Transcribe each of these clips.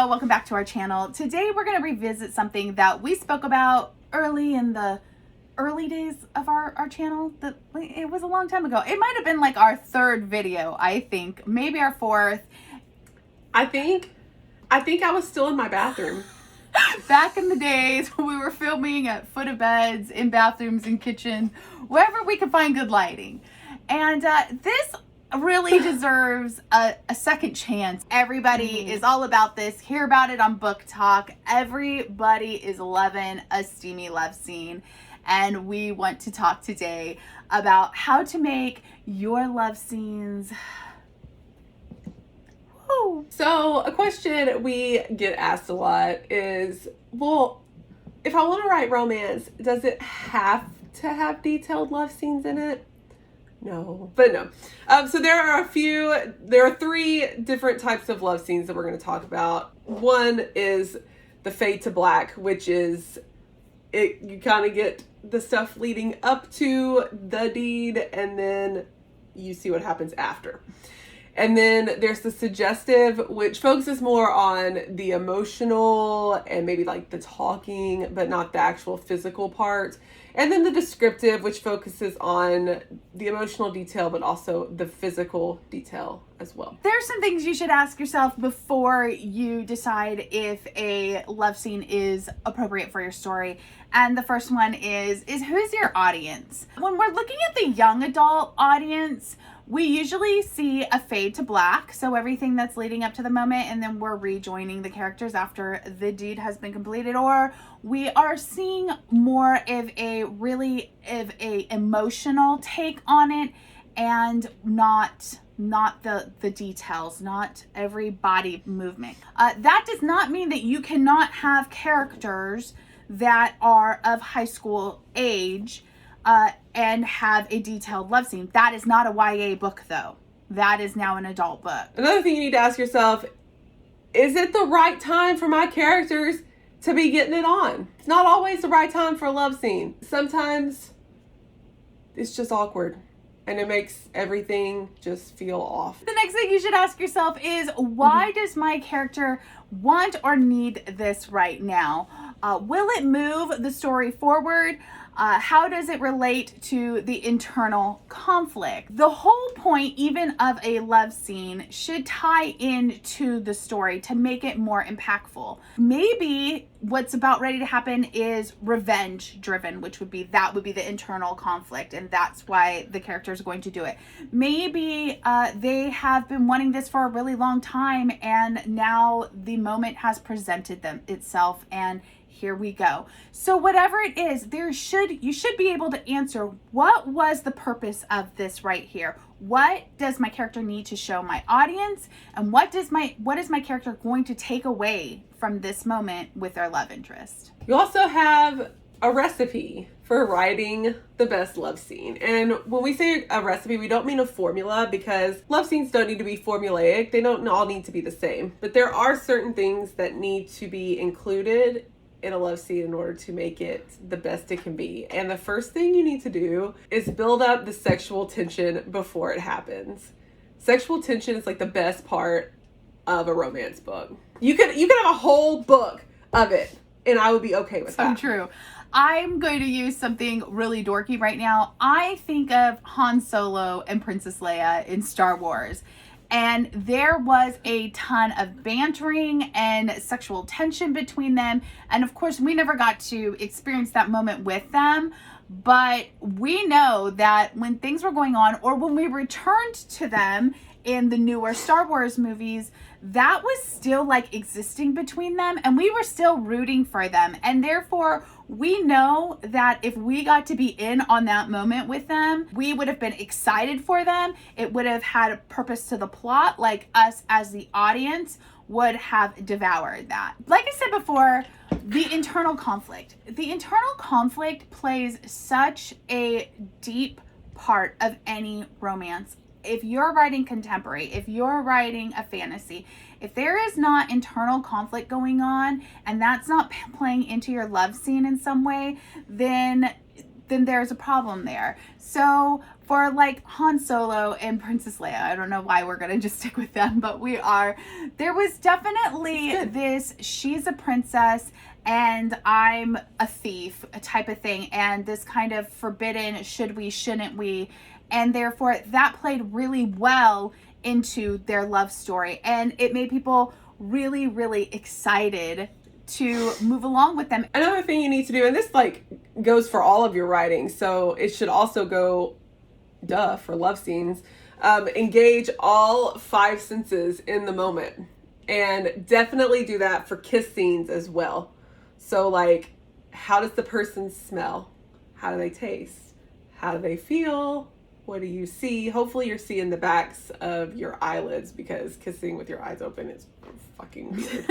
Hello, welcome back to our channel. Today we're going to revisit something that we spoke about early in the early days of our channel. It was a long time ago. It might have been like our third video, I think. Maybe our fourth. I think I was still in my bathroom. Back in the days when we were filming at foot of beds, in bathrooms, in kitchens, wherever we could find good lighting. And this really deserves a second chance. Everybody is all about this. Hear about it on Book Talk. Everybody is loving a steamy love scene. And we want to talk today about how to make your love scenes. Woo. So a question we get asked a lot is, well, if I want to write romance, does it have to have detailed love scenes in it? No. So there are three different types of love scenes that we're going to talk about. One is the fade to black, which is you kind of get the stuff leading up to the deed and then you see what happens after. And then there's the suggestive, which focuses more on the emotional and maybe like the talking, but not the actual physical part. And then the descriptive, which focuses on the emotional detail, but also the physical detail as well. There's some things you should ask yourself before you decide if a love scene is appropriate for your story. And the first one is who's your audience? When we're looking at the young adult audience, we usually see a fade to black, so everything that's leading up to the moment, and then we're rejoining the characters after the deed has been completed, or we are seeing more of a emotional take on it, and not the details, not every body movement. That does not mean that you cannot have characters that are of high school age and have a detailed love scene. That is not a YA book, though. That is now an adult book. Another thing you need to ask yourself, is it the right time for my characters to be getting it on? It's not always the right time for a love scene. Sometimes it's just awkward and it makes everything just feel off. The next thing you should ask yourself is, why does my character want or need this right now? Will it move the story forward? How does it relate to the internal conflict? The whole point, even of a love scene, should tie into the story to make it more impactful. Maybe what's about ready to happen is revenge driven, which would be the internal conflict, and that's why the character is going to do it. Maybe they have been wanting this for a really long time, and now the moment has presented itself, and here we go. So whatever it is, you should be able to answer, what was the purpose of this right here? What does my character need to show my audience? And what is my character going to take away from this moment with their love interest? You also have a recipe for writing the best love scene. And when we say a recipe, we don't mean a formula, because love scenes don't need to be formulaic. They don't all need to be the same. But there are certain things that need to be included in a love scene in order to make it the best it can be. And the first thing you need to do is build up the sexual tension before it happens. Sexual tension is like the best part of a romance book. You could have a whole book of it and I would be okay with that. So true. I'm going to use something really dorky right now. I think of Han Solo and Princess Leia in Star Wars. And there was a ton of bantering and sexual tension between them. And of course, we never got to experience that moment with them. But we know that when things were going on, or when we returned to them in the newer Star Wars movies, that was still like existing between them, and we were still rooting for them. And therefore, we know that if we got to be in on that moment with them, we would have been excited for them. It would have had a purpose to the plot, like us as the audience would have devoured that. Like I said before, the internal conflict. The internal conflict plays such a deep part of any romance. If you're writing contemporary, if you're writing a fantasy, if there is not internal conflict going on and that's not playing into your love scene in some way, then then there's a problem there. So for like Han Solo and Princess Leia, I don't know why we're gonna just stick with them, but we are. There was definitely this, she's a princess and I'm a thief type of thing, and this kind of forbidden, should we, shouldn't we, and therefore that played really well into their love story, and it made people really, really excited to move along with them. Another thing you need to do, and this like goes for all of your writing, so it should also go for love scenes, engage all 5 senses in the moment, and definitely do that for kiss scenes as well. So like, how does the person smell? How do they taste? How do they feel? What do you see? Hopefully you're seeing the backs of your eyelids, because kissing with your eyes open is fucking weird.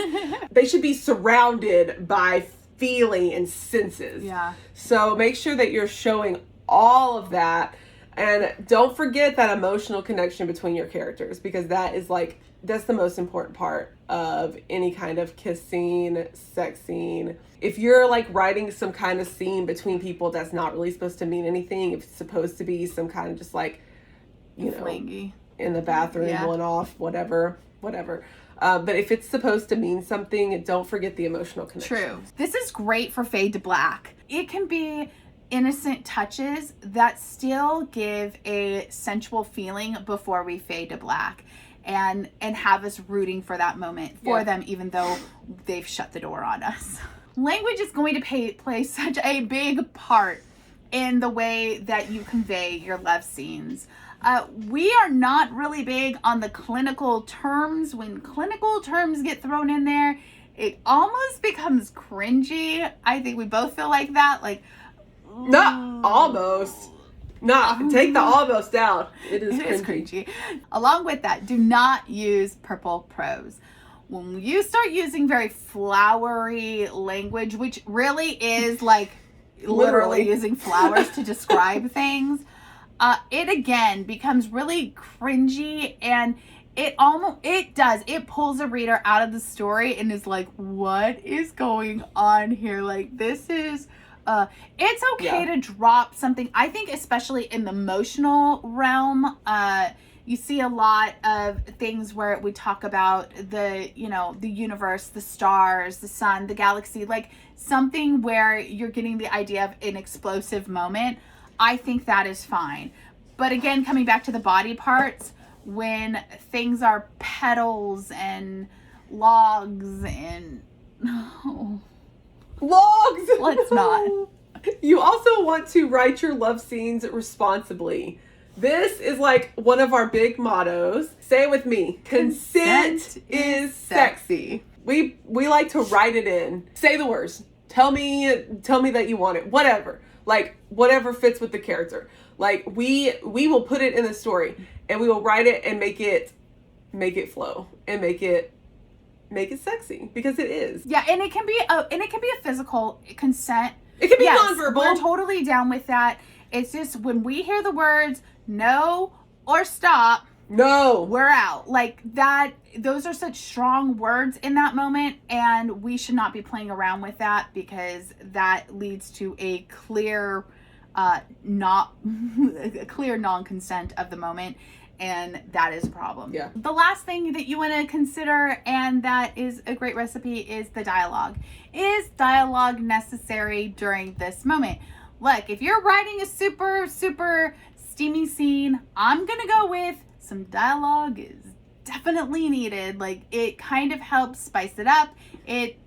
They should be surrounded by feeling and senses. Yeah. So make sure that you're showing all of that. And don't forget that emotional connection between your characters, because that is like, that's the most important part of any kind of kiss scene, sex scene. If you're like writing some kind of scene between people that's not really supposed to mean anything, if it's supposed to be some kind of just like, you know, Flangy. In the bathroom, one off, whatever. But if it's supposed to mean something, don't forget the emotional connection. True. This is great for fade to black. It can be innocent touches that still give a sensual feeling before we fade to black, and have us rooting for that moment for them, even though they've shut the door on us. Language is going to play such a big part in the way that you convey your love scenes. We are not really big on the clinical terms. When clinical terms get thrown in there, it almost becomes cringy. I think we both feel like that. Like, not almost. No, take the almost out. It is cringy. Along with that, do not use purple prose. When you start using very flowery language, which really is like literally using flowers to describe things, it again becomes really cringy, and it pulls a reader out of the story and is like, what is going on here? Like, this is it's okay to drop something. I think especially in the emotional realm, you see a lot of things where we talk about the universe, the stars, the sun, the galaxy, like something where you're getting the idea of an explosive moment. I think that is fine. But again, coming back to the body parts, when things are petals and logs and logs. Let's not. You also want to write your love scenes responsibly. This is like one of our big mottos. Say it with me. Consent is sexy. We like to write it in. Say the words. Tell me that you want it. Whatever. Like whatever fits with the character. Like we will put it in the story, and we will write it and make it flow and make it sexy, because it is. Yeah, and it can be a physical consent. It can be nonverbal. We're totally down with that. It's just when we hear the words no or stop, no, we're out. Like that, those are such strong words in that moment, and we should not be playing around with that, because that leads to a clear non-consent of the moment. And that is a problem. Yeah. The last thing that you want to consider, and that is a great recipe, is the dialogue. Is dialogue necessary during this moment? Look, if you're writing a super, super steamy scene, I'm going to go with some dialogue is definitely needed. Like, it kind of helps spice it up.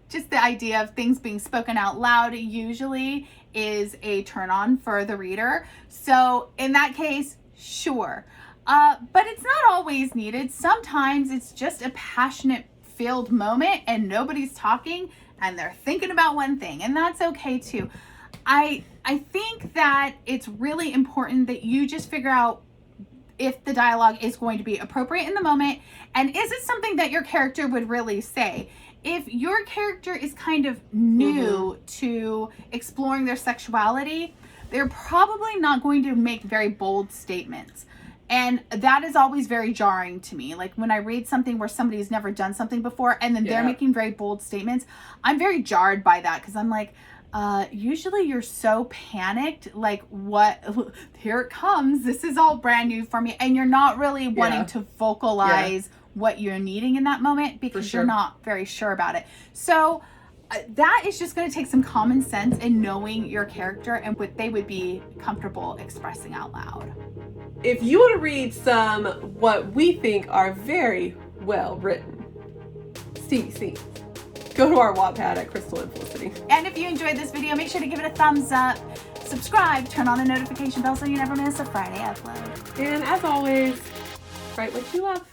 Just the idea of things being spoken out loud usually is a turn on for the reader. So in that case, sure. But it's not always needed. Sometimes it's just a passionate filled moment and nobody's talking and they're thinking about one thing, and that's okay too. I think that it's really important that you just figure out if the dialogue is going to be appropriate in the moment, and is it something that your character would really say. If your character is kind of new to exploring their sexuality, they're probably not going to make very bold statements. And that is always very jarring to me. Like when I read something where somebody's never done something before and then they're making very bold statements, I'm very jarred by that, because I'm like, usually you're so panicked, like, what, here it comes, this is all brand new for me, and you're not really wanting to vocalize what you're needing in that moment because you're not very sure about it. So that is just going to take some common sense in knowing your character and what they would be comfortable expressing out loud. If you want to read some what we think are very well written steamy scenes, go to our Wattpad at Crystal and Felicity. And if you enjoyed this video, make sure to give it a thumbs up, subscribe, turn on the notification bell so you never miss a Friday upload. And as always, write what you love.